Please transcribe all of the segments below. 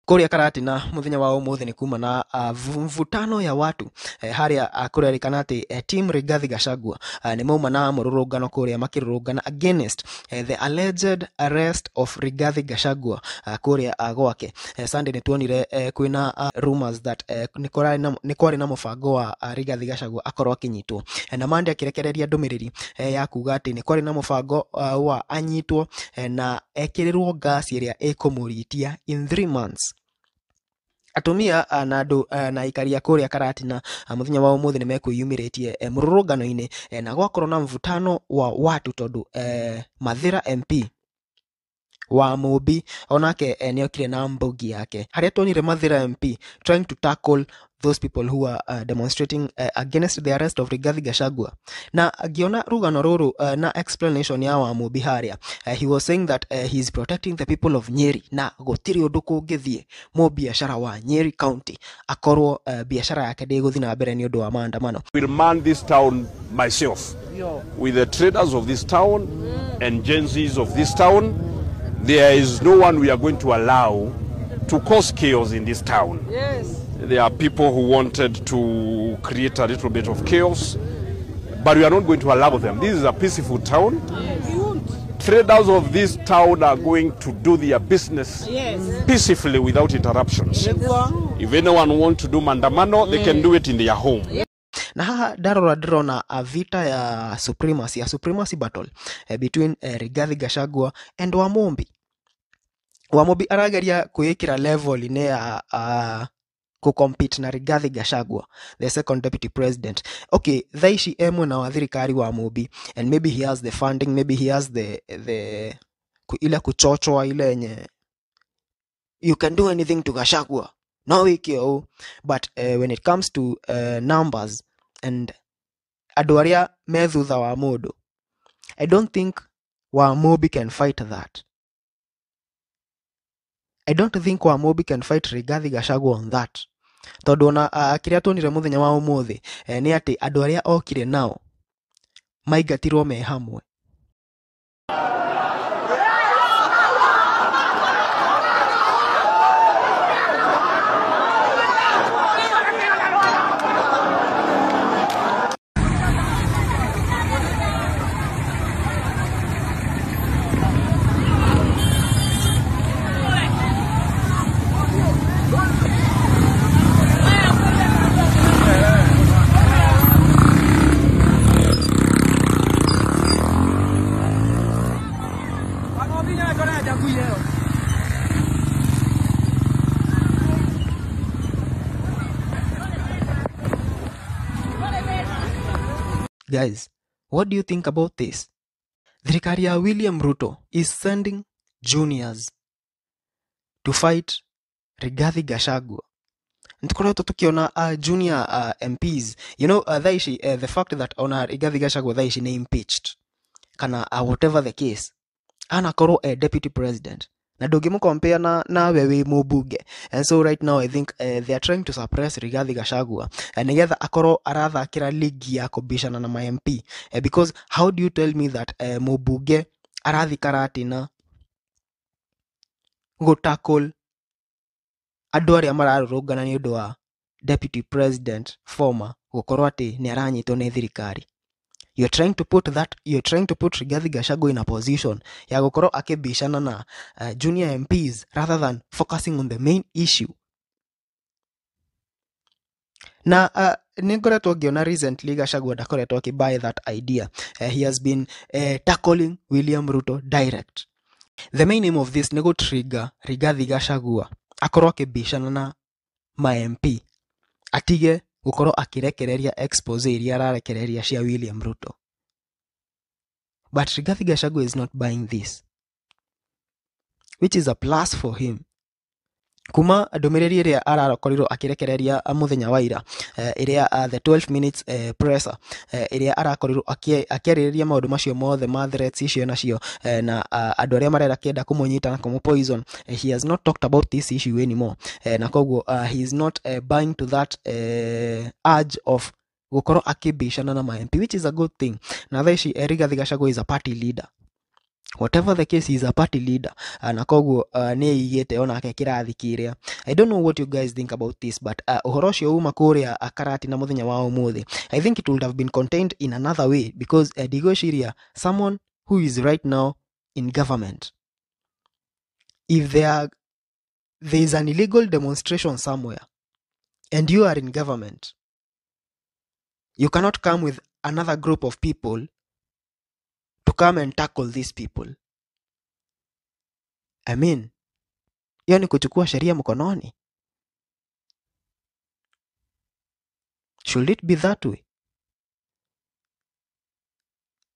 Kuria Karatina muthenya wa umuthi ni kuma na mvutano ya watu haria kurerikana ati team Rigathi Gachagua ni mauma na mururungano kuria makirurungana against the alleged arrest of Rigathi Gachagua kuria gwake. Sunday ni tuonire kwina rumors that ni kwari na mubango wa Rigathi Gachagua akorwo akinyitwo, na Monday akirekereria ndumiriri ya kuga ati ni kwari na mubango wa anyitwo na ekirirwo gasi iria ikumuritia in 3 months. Atumia na andu na ikaria kuria Karatina muthenya wa umuthi ni mekwiyumiritie mururungano-ini na gwakorwo na mvutano wa watu tondu Mathira MP wa Mubi onake ni okire na mbugi yake haria tuonire Mathira MP trying to tackle those people who are demonstrating against the arrest of Rigathi Gachagua. Na agiona rugano ruru na explanation ya wa Mubi haria he was saying that he is protecting the people of Nyeri na gutiri undu kungithie mo biashara wa Nyeri County akorwo biashara yake ndiguthi na mbere ni undu wa maandamano. Will man this town myself with the traders of this town and Gen Zs of this town. There is no one we are going to allow to cause chaos in this town. Yes. There are people who wanted to create a little bit of chaos, but we are not going to allow them. This is a peaceful town. Yes. Traders of this town are going to do their business peacefully without interruptions. Yes. If anyone wants to do mandamano, they can do it in their home. Yes. Na haha darona vita ya supremacy battle between Rigathi Gachagua and Wamombi. Wamombi arageria kuikira level ine ya kucompete na Rigathi Gachagua, the second deputy president. Okay, thaishi emwe na wathirikari wa Wamombi, and maybe he has the funding, maybe he has the ile kuchochwa ile yenye you can do anything to Gachagua, no wikio. But when it comes to numbers and aduaria methutha wa mundu, I don't think Wamombi can fight that. I don't think Wamombi can fight Rigathi Gachagua on that. Tondu na kiria tuonire muthenya wa umuthi ni ati aduaria okire nao maigatirwo me hamwe. Guys, what do you think about this? Thirikari ya William Ruto is sending juniors to fight Rigathi Gachagua. Ntukora tukiona junior MPs, you know, the fact that ona Rigathi Gachagua thaishi ni impeached kana whatever the case, anakorwo a deputy president na dogimu compare na wewe mubunge. And so right now I think they are trying to suppress Rigathi Gachagua and nigetha akorwo arathakira ligi ya kubishana na MP, because how do you tell me that mubunge arathikara atina go tackle andu aria mararurungana ni undu wa deputy president former gukorwo ati ni aranyitwo ni thirikari? You're trying to put Rigathi Gachagua in a position ya gukorwo akibishana na junior MPs rather than focusing on the main issue. Na ningoretwo ngiona recently Gachagua ndakoretwo akibuy that idea. He has been tackling William Ruto direct. The main aim of this ni trigger Rigathi Gachagua akorwo akibishana na ma MP, atige gukorwo akirekereria expose iria ararekereria cia William Ruto. But Rigathi Gachagua is not buying this, which is a plus for him. Kuma ndumiriri iria arakorirwo akirekereria muthenya wa ira iria the 12 minutes presser iria arakorirwo akiariria maundu macio mothe ma threats icio nacio na andu aria marera kenda kumunyita na kumu poison, he has not talked about this issue anymore, na koguo he is not buying to that urge of gukorwo akibishana na ma MP, which is a good thing. Na thaici Rigathi Gachagua is a party leader. Whatever the case, he is a party leader. Na koguo nĩ igĩte onake kĩrathi kĩrĩa. I don't know what you guys think about this, but ũhoro ũcio uma kũrĩa Karati na mũthenya wa ũmũthĩ. I think it would have been contained in another way, because ndigwĩciria someone who is right now in government, if there is an illegal demonstration somewhere and you are in government, you cannot come with another group of people to come and tackle these people. I mean, hiyo ni kuchukua sheria mkononi. Should it be that way?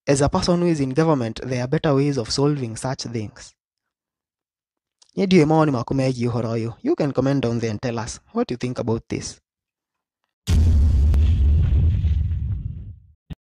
As a person who is in government, there are better ways of solving such things. You can comment down there and tell us what you think about this.